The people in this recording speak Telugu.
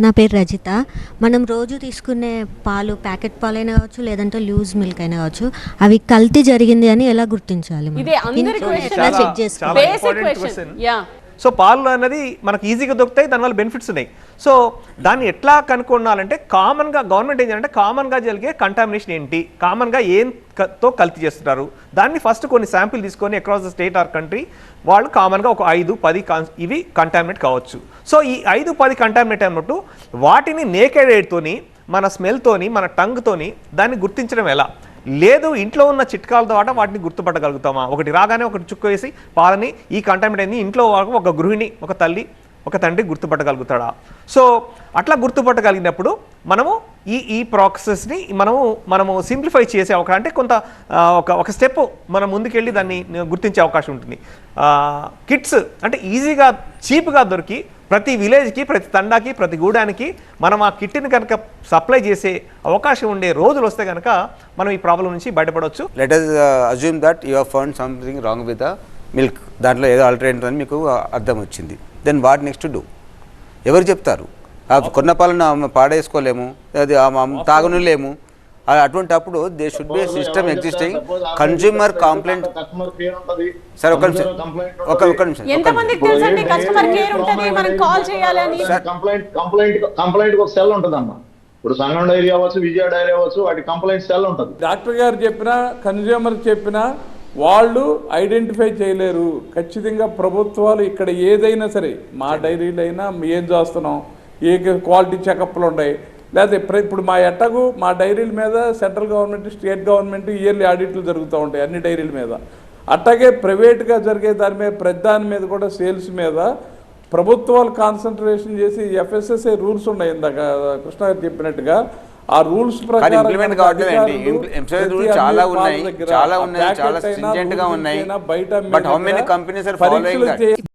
నా పేరు రజిత. మనం రోజు తీసుకునే పాలు ప్యాకెట్ పాలైనా కావచ్చు, లేదంటే లూజ్ మిల్క్ అయినా కావచ్చు, అవి కల్తీ జరిగింది అని ఎలా గుర్తించాలి మనం? ఇదే అందరి ఇంట్లో క్వశ్చన్, ఎట్లా చెక్ చేసుకోవాలి? Basic question. యా సో పాలు అనేది మనకి ఈజీగా దొరుకుతాయి, దానివల్ల బెనిఫిట్స్ ఉన్నాయి. సో దాన్ని ఎట్లా కనుక్కోవాలంటే కామన్గా గవర్నమెంట్ ఏం చేయాలంటే కామన్గా జరిగే కంటామినేషన్ ఏంటి, కామన్గా తో కల్తీ చేస్తున్నారు, దాన్ని ఫస్ట్ కొన్ని శాంపిల్ తీసుకొని across the state or country వాళ్ళు కామన్గా ఒక 5-10 ఇవి కంటామినేట్ కావచ్చు. సో ఈ 5-10 కంటామినేట్ అన్నట్టు వాటిని నేకెడ్ ఎయిడ్తోని, మన స్మెల్తోని, మన టంగ్తోని దాన్ని గుర్తించడం ఎలా? లేదు ఇంట్లో ఉన్న చిట్కాల ద్వారా వాటిని గుర్తుపట్టగలుగుతామా? ఒకటి రాగానే ఒకటి చుక్క వేసి పాలని ఈ కంటామినేట్ అయింది ఇంట్లో ఒక గృహిణి, ఒక తల్లి, ఒక తండ్రి గుర్తుపట్టగలుగుతాడా? సో అట్లా గుర్తుపట్టగలిగినప్పుడు మనము ఈ ప్రాసెస్ని మనము సింప్లిఫై చేసే అవకాశం, అంటే కొంత ఒక స్టెప్ మనం ముందుకెళ్ళి దాన్ని గుర్తించే అవకాశం ఉంటుంది. కిట్స్ అంటే ఈజీగా చీప్గా దొరికి ప్రతి విలేజ్కి, ప్రతి తండాకి, ప్రతి గూడానికి మనం ఆ కిట్ని కనుక సప్లై చేసే అవకాశం ఉండే రోజులు వస్తే కనుక మనం ఈ ప్రాబ్లం నుంచి బయటపడవచ్చు. Let us assume that you have found something wrong with the milk. దాంట్లో ఏదో ఆల్టర్నేటివ్ అని మీకు అర్థం వచ్చింది. Then what next to do? ఎవరు చెప్తారు? కొన్న పాలను పాడేసుకోలేము, అది తాగనులేము. అటువంటి అప్పుడు they should be system existing consumer complaint. Sir ఒక నిమిషం, ఎంతమందికి తెలుసండి కస్టమర్ కేర్ ఉంటది, మనం కాల్ చేయాలని? కంప్లైంట్ ఒక సెల్ ఉంటదమ్మా. ఇప్పుడు సంగం డైరీ అవ్వచ్చు, విజయ డైరీ అవ్వచ్చు, వాటి కంప్లైంట్ సెల్ ఉంటుంది. డాక్టర్ గారు చెప్పినా, కన్జ్యూమర్ చెప్పినా వాళ్ళు ఐడెంటిఫై చేయలేరు. ఖచ్చితంగా ప్రభుత్వాలు ఇక్కడ ఏదైనా సరే, మా డైరీలు అయినా ఏం చేస్తున్నాం, ఏ క్వాలిటీ చెకప్లు ఉన్నాయి, లేకపోతే ఇప్పుడు మా డైరీల మీద central government, state government yearly ఆడిట్లు జరుగుతూ ఉంటాయి అన్ని డైరీల మీద. అట్లాగే ప్రైవేట్గా జరిగే దాని మీద, ప్రతి మీద కూడా సేల్స్ మీద ప్రభుత్వాలు కాన్సన్ట్రేషన్ చేసి FSSAI రూల్స్ ఉన్నాయి. ఇందాక కృష్ణ గారు చెప్పినట్టుగా ఆ రూల్స్ ప్రకారం ఇంప్లిమెంట్ కావట్లేదండి. చాలా ఉన్నాయి, చాలా స్ట్రింజెంట్ గా ఉన్నాయి. But how many companies are following that?